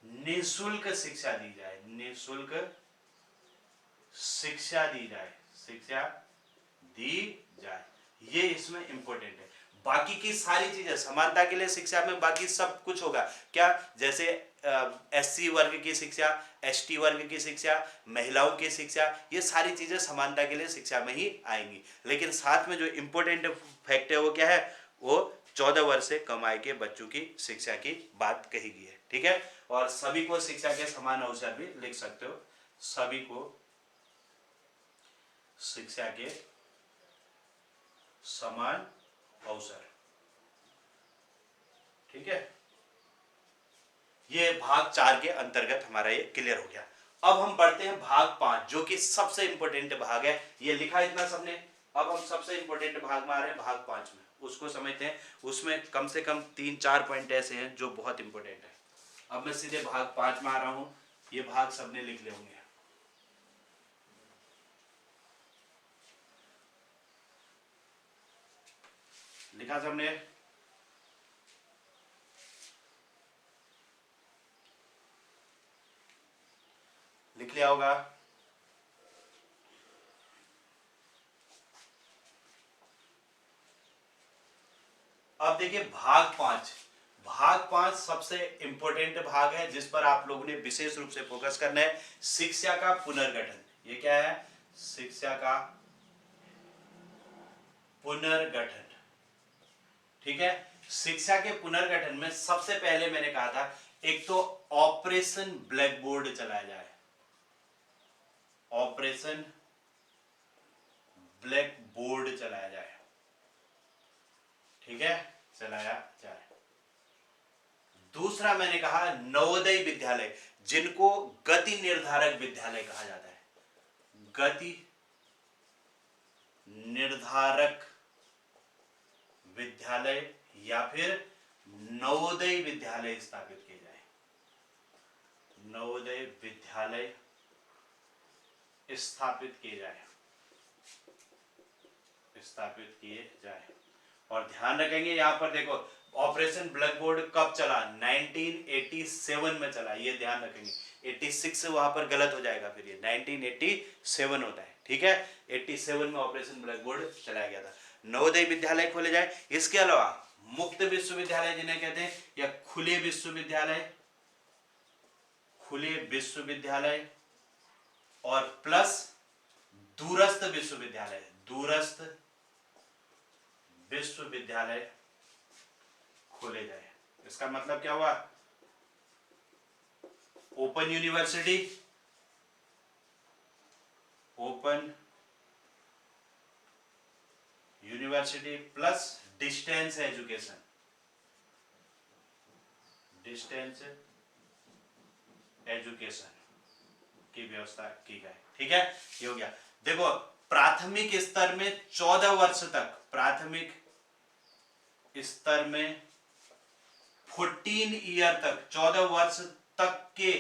निःशुल्क शिक्षा दी जाए, निःशुल्क शिक्षा दी जाए, शिक्षा दी जाए, ये इसमें इंपॉर्टेंट है। बाकी की सारी चीजें समानता के लिए शिक्षा में बाकी सब कुछ होगा क्या, जैसे एससी वर्ग की शिक्षा, एसटी वर्ग की शिक्षा, महिलाओं की शिक्षा, ये सारी चीजें समानता के लिए शिक्षा में ही आएंगी। लेकिन साथ में जो इंपॉर्टेंट फैक्ट है वो क्या है, वो 14 वर्ष से कम आयु के बच्चों की शिक्षा की बात कही गई है, ठीक है। और सभी को शिक्षा के समान अवसर भी लिख सकते हो, सभी को शिक्षा के समान अवसर, ठीक है। ये भाग 4 के अंतर्गत हमारा ये क्लियर हो गया। अब हम बढ़ते हैं भाग 5, जो कि सबसे इंपॉर्टेंट भाग है। ये लिखा इतना सबने, अब हम सबसे इंपॉर्टेंट भाग में आ रहे हैं, भाग 5 में, उसको समझते हैं। उसमें कम से कम 3-4 पॉइंट ऐसे हैं जो बहुत इंपॉर्टेंट है। अब मैं सीधे भाग 5 में आ रहा हूं, ये भाग सबने लिख ले होंगे। लिखा सबने? लिख लिया होगा। अब देखिए भाग 5। भाग 5 सबसे इंपॉर्टेंट भाग है जिस पर आप लोगों ने विशेष रूप से फोकस करना है। शिक्षा का पुनर्गठन। ये क्या है? शिक्षा का पुनर्गठन। ठीक है। शिक्षा के पुनर्गठन में सबसे पहले मैंने कहा था, एक तो ऑपरेशन ब्लैक बोर्ड चलाया जाए। ऑपरेशन ब्लैक बोर्ड चलाया जाए। ठीक है, चलाया जाए। दूसरा मैंने कहा नवोदय विद्यालय, जिनको गति निर्धारक विद्यालय कहा जाता है। गति निर्धारक विद्यालय या फिर नवोदय विद्यालय स्थापित किए जाए। नवोदय विद्यालय स्थापित किए जाए। स्थापित किए जाए। और ध्यान रखेंगे यहां पर देखो, ऑपरेशन ब्लैक बोर्ड कब चला? 1987 में चला। ये ध्यान रखेंगे। 86 से वहां पर गलत हो जाएगा, फिर ये 1987 होता है। ठीक है, 87 में ऑपरेशन ब्लैक बोर्ड चलाया गया था। नवोदय विद्यालय खोले जाए। इसके अलावा मुक्त विश्वविद्यालय जिन्हें कहते हैं, या खुले विश्वविद्यालय, खुले विश्वविद्यालय, और प्लस दूरस्थ विश्वविद्यालय। दूरस्थ विश्वविद्यालय खोले जाए। इसका मतलब क्या हुआ? Open university, open university plus distance education. Distance education की व्यवस्था की जाए। ठीक है, ये हो गया। देखो, प्राथमिक स्तर में 14 वर्ष तक, प्राथमिक स्तर में 14 ईयर तक, 14 वर्ष तक के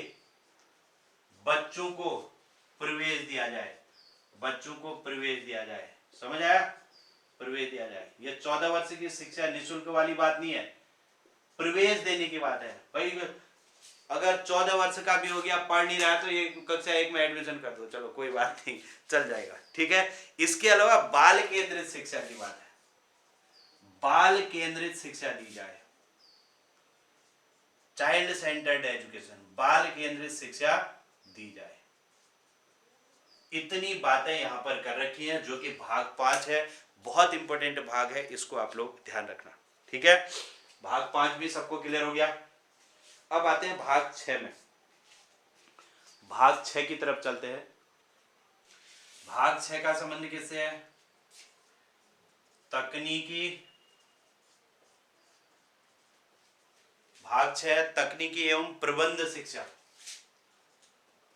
बच्चों को प्रवेश दिया जाए। बच्चों को प्रवेश दिया जाए। समझ आया? प्रवेश दिया जाए। ये 14 वर्ष की शिक्षा निःशुल्क वाली बात नहीं है, प्रवेश देने की बात है। भाई अगर 14 वर्ष का भी हो गया, पढ़ नहीं रहा, तो ये कक्षा 1 में एडमिशन कर दो, चलो कोई बात नहीं, चल जाएगा। ठीक है। इसके अलावा बाल केंद्रित शिक्षा की बात है। बाल केंद्रित शिक्षा दी जाए। चाइल्ड सेंटर्ड एजुकेशन, बाल केंद्रित शिक्षा दी जाए। इतनी बातें यहां पर कर रखी हैं, जो कि भाग 5 है। बहुत इंपॉर्टेंट भाग है, इसको आप लोग ध्यान रखना। ठीक है, भाग 5 भी सबको क्लियर हो गया। अब आते हैं भाग 6 में। भाग 6 की तरफ चलते हैं। भाग 6 का संबंध किससे है? तकनीकी। भाग 6 तकनीकी एवं प्रबंध शिक्षा।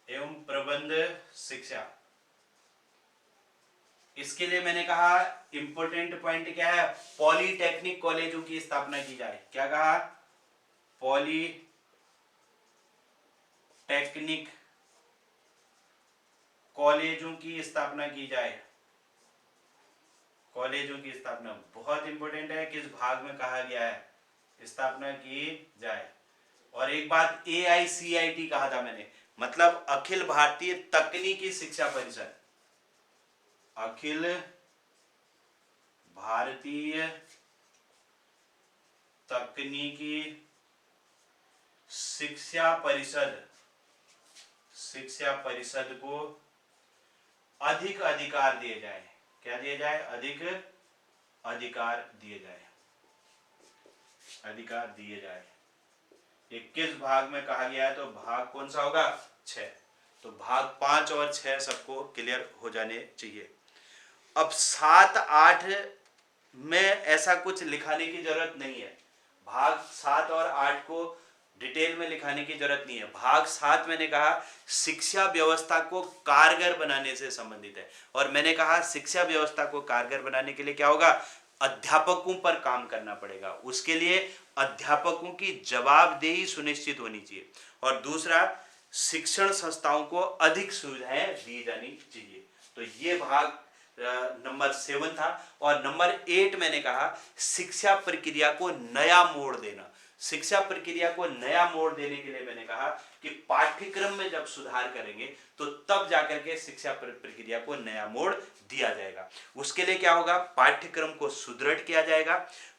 एवं प्रबंध शिक्षा। इसके लिए मैंने कहा इंपॉर्टेंट पॉइंट क्या है? पॉलीटेक्निक कॉलेजों की स्थापना की जाए। क्या कहा? पॉलीटेक्निक कॉलेजों की स्थापना की जाए। कॉलेजों की स्थापना बहुत इंपॉर्टेंट है। किस भाग में कहा गया है? स्थापना की जाए। और एक बात, AICIT कहा था मैंने, मतलब अखिल भारतीय तकनीकी शिक्षा परिषद। अखिल भारतीय तकनीकी शिक्षा परिषद। शिक्षा परिषद को अधिक अधिकार दिए जाए। क्या दिए जाए? अधिक अधिकार दिए जाए। अधिकार दिए जाए। ये किस भाग में कहा गया है? तो भाग कौन सा होगा? 6। तो भाग 5 और 6 सबको क्लियर हो जाने चाहिए। अब 7, 8 में ऐसा कुछ लिखाने की जरूरत नहीं है। भाग 7 और 8 को डिटेल में लिखाने की जरूरत नहीं है। भाग 7 मैंने कहा शिक्षा व्यवस्था को कारगर बनाने से संबंधित है। और मैंने कहा शिक्षा व्यवस्था को कारगर बनाने के लिए क्या होगा? अध्यापकों पर काम करना पड़ेगा। उसके लिए अध्यापकों की जवाबदेही सुनिश्चित होनी चाहिए। और दूसरा, शिक्षण संस्थाओं को अधिक सुविधाएं दी जानी चाहिए। तो ये भाग नंबर 7 था। और नंबर 8 मैंने कहा शिक्षा प्रक्रिया को नया मोड़ देना। शिक्षा प्रक्रिया को नया मोड़ देने के लिए मैंने कहा कि पाठ्यक्रम में जब सुधार करेंगे तो तब जाकर के शिक्षा प्रक्रिया को नया मोड़ दिया जाएगा। उसके लिए क्या होगा, पाठ्यक्रम को सुदृढ़ किया जाएगा,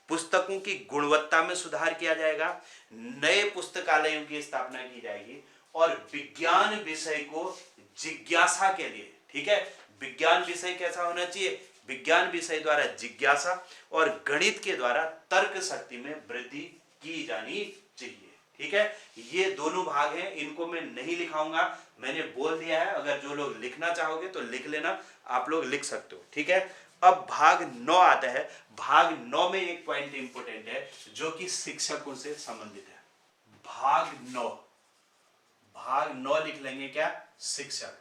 पुस्तकों की गुणवत्ता में सुधार किया जाएगा, नए पुस्तकालयों की स्थापना की जाएगी और विज्ञान विषय को जिज्ञासा के लिए, ठीक है, विज्ञान विषय कैसा होना चाहिए, विज्ञान विषय द्वारा जिज्ञासा और गणित के द्वारा तर्क शक्ति में वृद्धि की जानी चाहिए। ठीक है, ये दोनों भाग हैं, इनको मैं नहीं लिखाऊंगा, मैंने बोल दिया है। अगर जो लोग लिखना चाहोगे तो लिख लेना, आप लोग लिख सकते हो। ठीक है, अब भाग 9 आता है। भाग 9 में एक पॉइंट इंपोर्टेंट है जो कि शिक्षकों से संबंधित है। भाग 9 लिख लेंगे क्या, शिक्षक।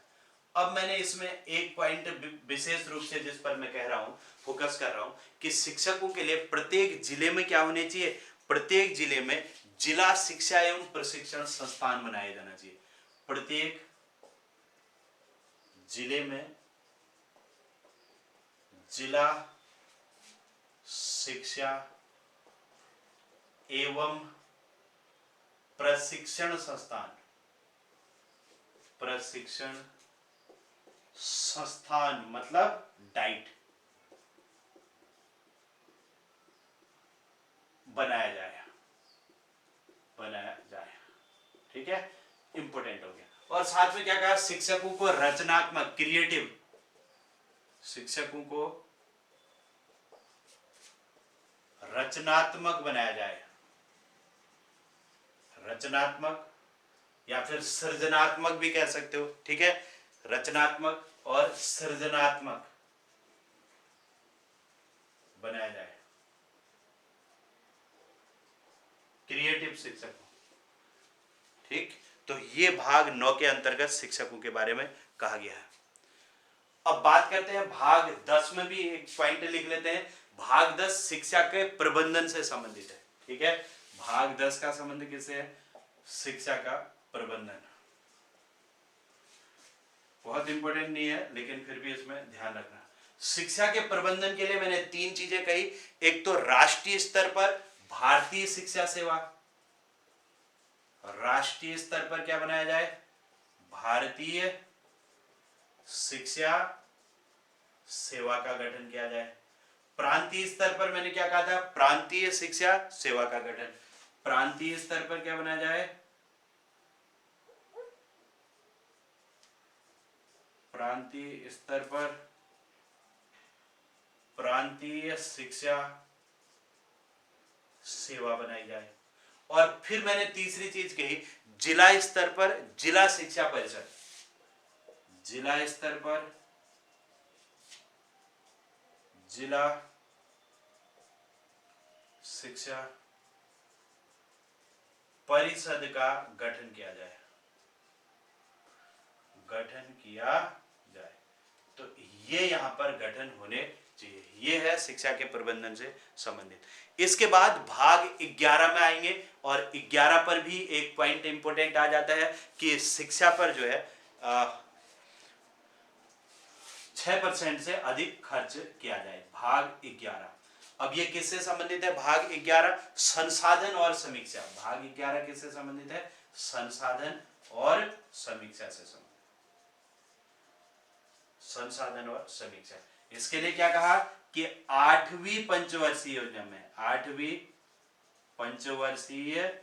अब मैंने इसमें एक पॉइंट विशेष रूप से जिस पर मैं कह रहा हूं, फोकस कर रहा हूं कि शिक्षकों के लिए प्रत्येक जिले में क्या होने चाहिए, प्रत्येक जिले में जिला शिक्षा एवं प्रशिक्षण संस्थान बनाया जाना चाहिए। प्रत्येक जिले में जिला शिक्षा एवं प्रशिक्षण संस्थान, प्रशिक्षण संस्थान मतलब डाइट बनाया जाए। ठीक है, इंपोर्टेंट हो गया। और साथ में क्या कहा, शिक्षकों को रचनात्मक, क्रिएटिव, शिक्षकों को रचनात्मक बनाया जाए। रचनात्मक या फिर सृजनात्मक भी कह सकते हो। ठीक है, रचनात्मक और सृजनात्मक बनाया जाए, क्रिएटिव शिक्षक। ठीक, तो ये भाग 9 के अंतर्गत शिक्षकों के बारे में कहा गया है। अब बात करते हैं भाग 10 में भी एक पॉइंट लिख लेते हैं। भाग 10 शिक्षा के प्रबंधन से संबंधित है। ठीक है, भाग 10 का संबंध किससे है, शिक्षा का प्रबंधन। बहुत इंपॉर्टेंट नहीं है लेकिन फिर भी इसमें ध्यान रखना। शिक्षा के प्रबंधन के लिए मैंने 3 चीजें कही। एक तो राष्ट्रीय स्तर पर भारतीय शिक्षा सेवा, राष्ट्रीय स्तर पर क्या बनाया जाए, भारतीय शिक्षा सेवा का गठन किया जाए। प्रांतीय स्तर पर मैंने क्या कहा था, प्रांतीय शिक्षा सेवा का गठन। प्रांतीय स्तर पर क्या बनाया जाए, प्रांतीय स्तर पर प्रांतीय शिक्षा सेवा बनाई जाए। और फिर मैंने तीसरी चीज कही, जिला स्तर पर जिला शिक्षा परिषद, जिला स्तर पर जिला शिक्षा परिषद का गठन किया जाए, गठन किया जाए। तो ये यहां पर गठन होने चाहिए। ये है शिक्षा के प्रबंधन से संबंधित। इसके बाद भाग 11 में आएंगे और 11 पर भी एक पॉइंट इंपोर्टेंट आ जाता है कि शिक्षा पर जो है 6% से अधिक खर्च किया जाए। भाग 11, अब ये किससे संबंधित है, भाग 11 संसाधन और समीक्षा। भाग 11 किससे संबंधित है, संसाधन और समीक्षा से संबंधित, संसाधन और समीक्षा। इसके लिए क्या कहा कि 8वीं पंचवर्षीय योजना में, 8वीं पंचवर्षीय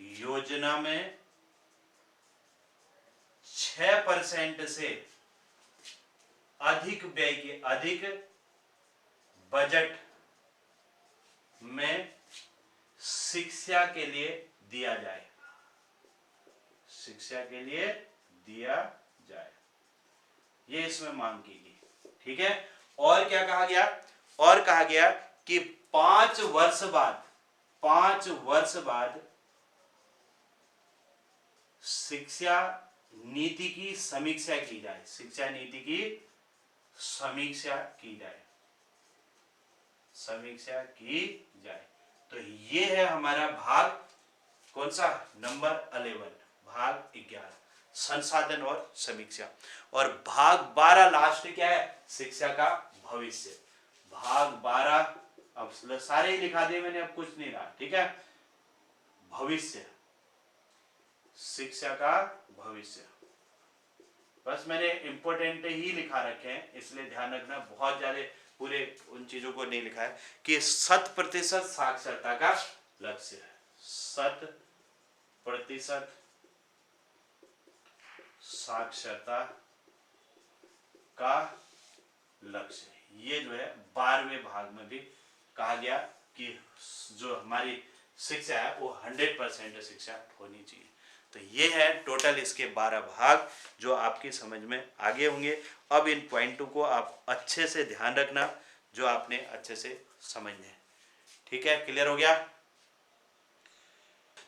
योजना में 6% से अधिक व्यय के, अधिक बजट में शिक्षा के लिए दिया जाए, शिक्षा के लिए दिया जाए, ये इसमें मांग की गई। ठीक है, और क्या कहा गया, और कहा गया कि 5 वर्ष बाद, 5 वर्ष बाद शिक्षा नीति की समीक्षा की जाए, शिक्षा नीति की समीक्षा की जाए, समीक्षा की जाए। तो ये है हमारा भाग कौन सा, नंबर 11, भाग 11 संसाधन और समीक्षा। और भाग 12 लास्ट क्या है, शिक्षा का भविष्य। भाग 12 अब सारे ही लिखा दिए मैंने, अब कुछ नहीं रहा, ठीक है। भविष्य, शिक्षा का भविष्य, बस मैंने इंपॉर्टेंट ही लिखा रखे हैं, इसलिए ध्यान रखना, बहुत ज्यादा पूरे उन चीजों को नहीं लिखा है। कि 100% साक्षरता का लक्ष्य है, 100% साक्षरता का लक्ष्य। ये जो है 12वें भाग में भी कहा गया कि जो हमारी शिक्षा है वो 100% शिक्षा होनी चाहिए। तो ये है टोटल इसके 12 भाग जो आपकी समझ में आगे होंगे। अब इन पॉइंटों को आप अच्छे से ध्यान रखना जो आपने अच्छे से समझने हैं, ठीक है। क्लियर हो गया?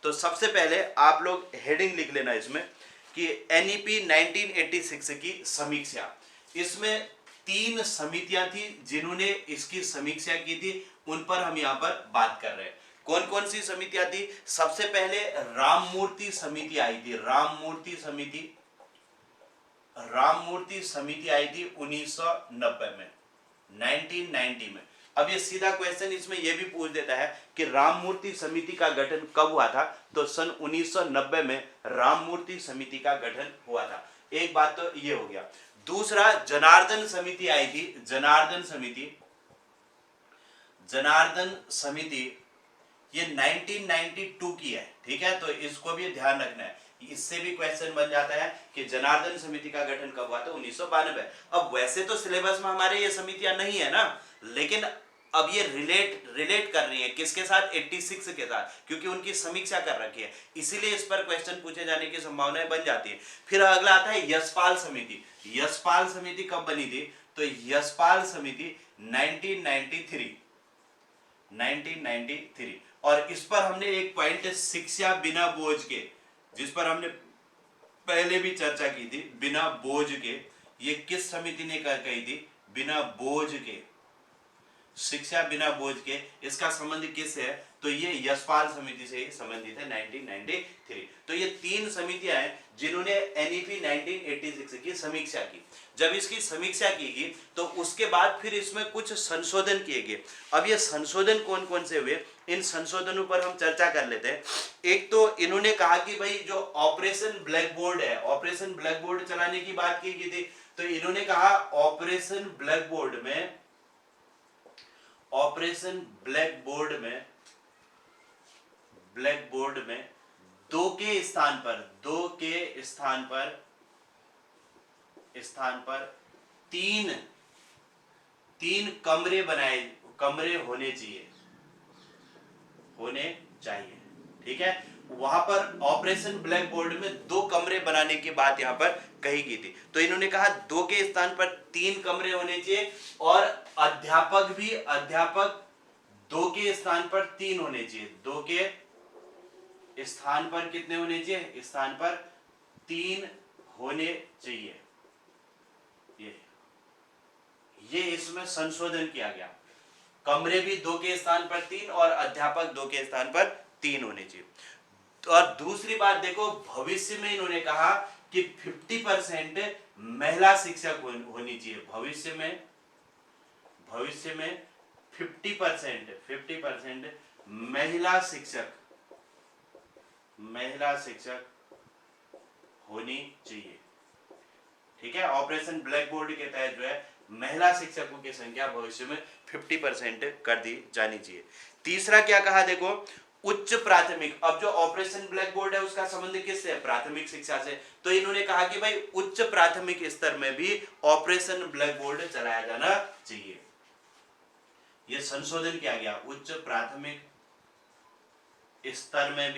तो सबसे पहले आप लोग हेडिंग लिख लेना इसमें कि एनईपी 1986 की समीक्षा। इसमें 3 समितियां थी जिन्होंने इसकी समीक्षा की थी, उन पर हम यहाँ पर बात कर रहे हैं। कौन कौन सी समितियां थी? सबसे पहले राममूर्ति समिति आई थी, राममूर्ति समिति आई थी 1990 में, 1990 में। अब ये सीधा क्वेश्चन इसमें यह भी पूछ देता है कि राममूर्ति समिति का गठन कब हुआ था, तो सन 1990 में राममूर्ति समिति का गठन हुआ था। एक बात तो ये हो गया। दूसरा, जनार्दन समिति आई थी, जनार्दन समिति ये 1992 की है, ठीक है। तो इसको भी ध्यान रखना है, इससे भी क्वेश्चन बन जाता है कि जनार्दन समिति का गठन कब हुआ था, 1992। अब वैसे तो सिलेबस में हमारे ये समितियां नहीं है ना, लेकिन अब ये रिलेट कर रही है किसके साथ, 86 के साथ, क्योंकि उनकी समीक्षा कर रखी है, इसीलिए इस पर क्वेश्चन पूछे जाने की संभावनाएं बन जाती है। फिर अगला आता है यशपाल समिति। यशपाल समिति कब बनी थी, तो यशपाल समिति 1993। और इस पर हमने एक पॉइंट शिक्षा बिना बोझ के, जिस पर हमने पहले भी चर्चा की थी, बिना बोझ के, ये किस समिति ने कही थी, बिना बोझ के, शिक्षा बिना बोझ के, इसका संबंध किससे है, तो ये यशपाल समिति से ही संबंधित है, 1993। तो ये 3 समितियां हैं जिन्होंने एनईपी 1986 की समीक्षा की। जब इसकी समीक्षा की गई तो उसके बाद फिर इसमें कुछ संशोधन किए गए। अब ये संशोधन कौन कौन से हुए, इन संशोधनों पर हम चर्चा कर लेते हैं। एक तो इन्होंने कहा कि भाई जो ऑपरेशन ब्लैक बोर्ड है, ऑपरेशन ब्लैक बोर्ड चलाने की बात की गई थी, तो इन्होंने कहा ऑपरेशन ब्लैक बोर्ड में 2 के स्थान पर 3 कमरे होने चाहिए, ठीक है। वहां पर ऑपरेशन ब्लैक बोर्ड में 2 कमरे बनाने की बात यहां पर कही गई थी। तो इन्होंने कहा 2 के स्थान पर 3 कमरे होने चाहिए, और अध्यापक 2 के स्थान पर 3 होने चाहिए। 2 के स्थान पर कितने होने चाहिए, स्थान पर 3 होने चाहिए। ये इसमें संशोधन किया गया, कमरे भी 2 के स्थान पर 3 और अध्यापक 2 के स्थान पर 3 होने चाहिए। और दूसरी बात देखो, भविष्य में इन्होंने कहा कि 50% महिला शिक्षक होनी चाहिए। भविष्य में 50% महिला शिक्षक होनी चाहिए, ठीक है। ऑपरेशन ब्लैक बोर्ड के तहत जो है महिला शिक्षकों की संख्या भविष्य में 50% कर दी जानी चाहिए। तीसरा क्या कहा देखो, उच्च प्राथमिक। अब जो ऑपरेशन ब्लैक बोर्ड है उसका संबंध किससे है, प्राथमिक शिक्षा से। तो इन्होंने कहा कि भाई उच्च प्राथमिक स्तर में भी ऑपरेशन ब्लैक बोर्ड चलाया जाना चाहिए। यह संशोधन किया गया, उच्च प्राथमिक स्तर में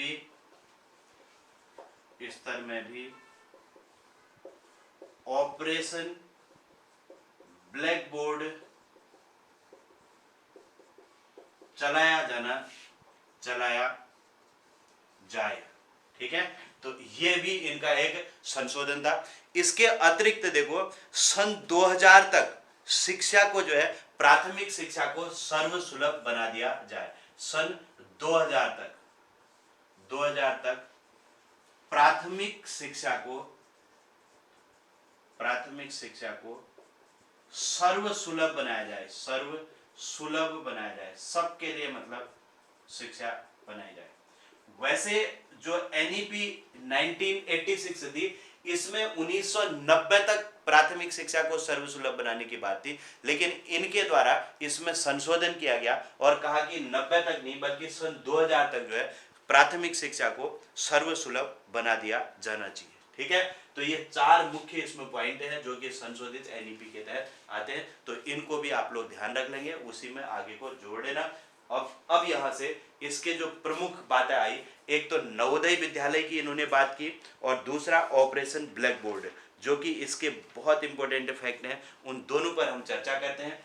भी ऑपरेशन ब्लैक बोर्ड चलाया जाए, ठीक है। तो ये भी इनका एक संशोधन था। इसके अतिरिक्त देखो, सन 2000 तक शिक्षा को जो है, प्राथमिक शिक्षा को सर्वसुलभ बना दिया जाए। सन 2000 तक प्राथमिक शिक्षा को प्राथमिक शिक्षा को सर्व सुलभ बनाया जाए, सर्व सुलभ बनाया जाए, सबके लिए मतलब शिक्षा बनाई जाए। वैसे जो एनईपी 1986 थी, इसमें 1990 तक प्राथमिक शिक्षा को सर्वसुलभ बनाने की बात थी, लेकिन इनके द्वारा इसमें संशोधन किया गया और कहा कि 90 तक नहीं बल्कि सन 2000 तक जो है प्राथमिक शिक्षा को सर्वसुलभ बना दिया जाना चाहिए। ठीक है, तो ये 4 मुख्य इसमें पॉइंट हैं जो कि संशोधित एनईपी के तहत आते हैं, तो इनको भी आप लोग ध्यान रख लेंगे, उसी में आगे को जोड़ लेना। अब यहां से इसके जो प्रमुख बातें आई, एक तो नवोदय विद्यालय की इन्होंने बात की और दूसरा ऑपरेशन ब्लैक बोर्ड, जो कि इसके बहुत इंपॉर्टेंट फैक्ट हैं, उन दोनों पर हम चर्चा करते हैं।